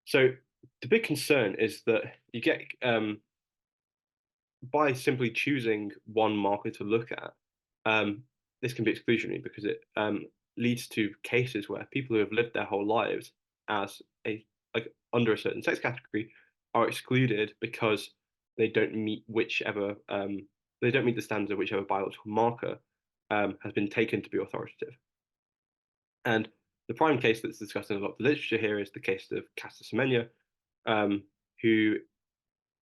So the big concern is that you get by simply choosing one marker to look at, um, this can be exclusionary because it leads to cases where people who have lived their whole lives as a like under a certain sex category are excluded because they don't meet whichever they don't meet the standards of whichever biological marker has been taken to be authoritative. And the prime case that's discussed in a lot of the literature here is the case of Caster Semenya, um, who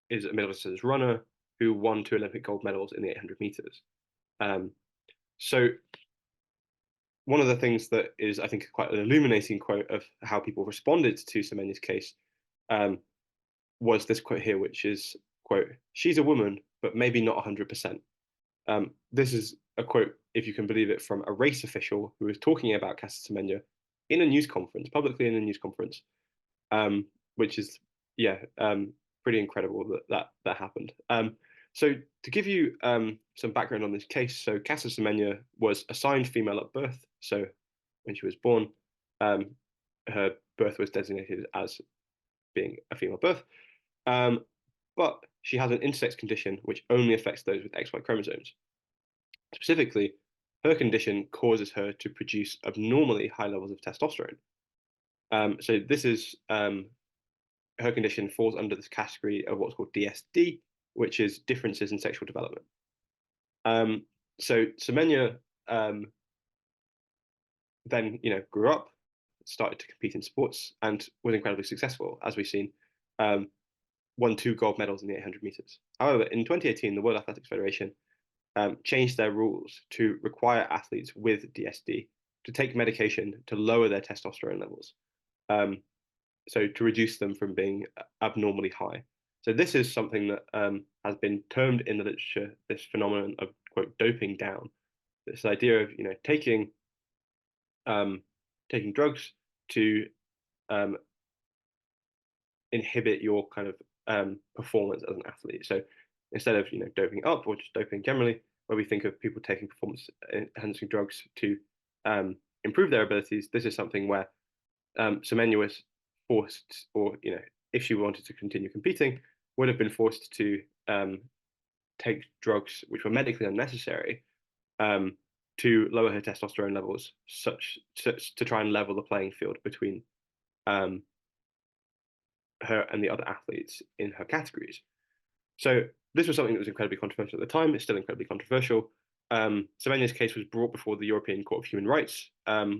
is a middle distance runner who won two Olympic gold medals in the 800 meters. Um, so one of the things that is, I think, quite an illuminating quote of how people responded to Semenya's case um, was this quote here, which is, quote, "She's a woman, but maybe not 100%." This is a quote, if you can believe it, from a race official who was talking about Caster Semenya in a news conference, publicly in a news conference, which is, yeah, pretty incredible that happened. So to give you some background on this case, so Caster Semenya was assigned female at birth. So when she was born, um, her birth was designated as being a female birth. Um, but she has an intersex condition which only affects those with XY chromosomes. Specifically, her condition causes her to produce abnormally high levels of testosterone. So this is her condition falls under this category of what's called DSD, which is differences in sexual development. So Semenya then, grew up, started to compete in sports, and was incredibly successful, as we've seen. Won two gold medals in the 800 meters. However, in 2018, the World Athletics Federation changed their rules to require athletes with DSD to take medication to lower their testosterone levels. So to reduce them from being abnormally high. So this is something that has been termed in the literature this phenomenon of, quote, doping down. This idea of um, taking drugs to um, inhibit your kind of performance as an athlete. So instead of doping up or just doping generally, where we think of people taking performance enhancing drugs to improve their abilities, this is something where Semenya was forced, or if she wanted to continue competing, would have been forced to take drugs which were medically unnecessary to lower her testosterone levels, such to try and level the playing field between um, her and the other athletes in her categories. So this was something that was incredibly controversial at the time. It's still incredibly controversial. Semenya's case was brought before the European Court of Human Rights,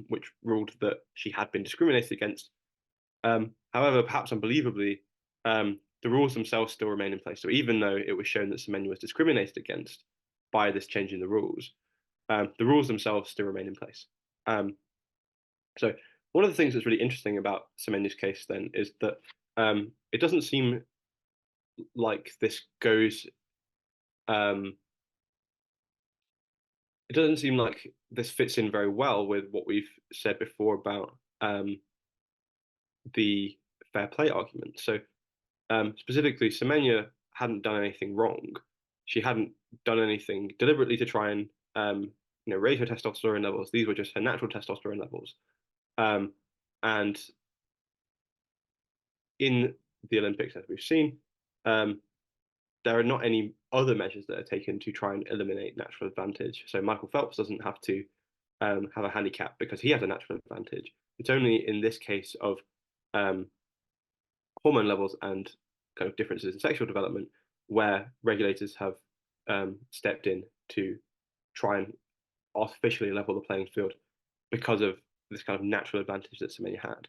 which ruled that she had been discriminated against. However, perhaps unbelievably, the rules themselves still remain in place. So even though it was shown that Semenya was discriminated against by this change in the rules themselves still remain in place. So one of the things that's really interesting about Semenya's case then is that it doesn't seem like this goes. It doesn't seem like this fits in very well with what we've said before about the fair play argument. So specifically, Semenya hadn't done anything wrong. She hadn't done anything deliberately to try and raise her testosterone levels. These were just her natural testosterone levels. And in the Olympics, as we've seen, there are not any other measures that are taken to try and eliminate natural advantage. So Michael Phelps doesn't have to have a handicap because he has a natural advantage. It's only in this case of hormone levels and kind of differences in sexual development where regulators have stepped in to try and artificially level the playing field because of this kind of natural advantage that Semenya had.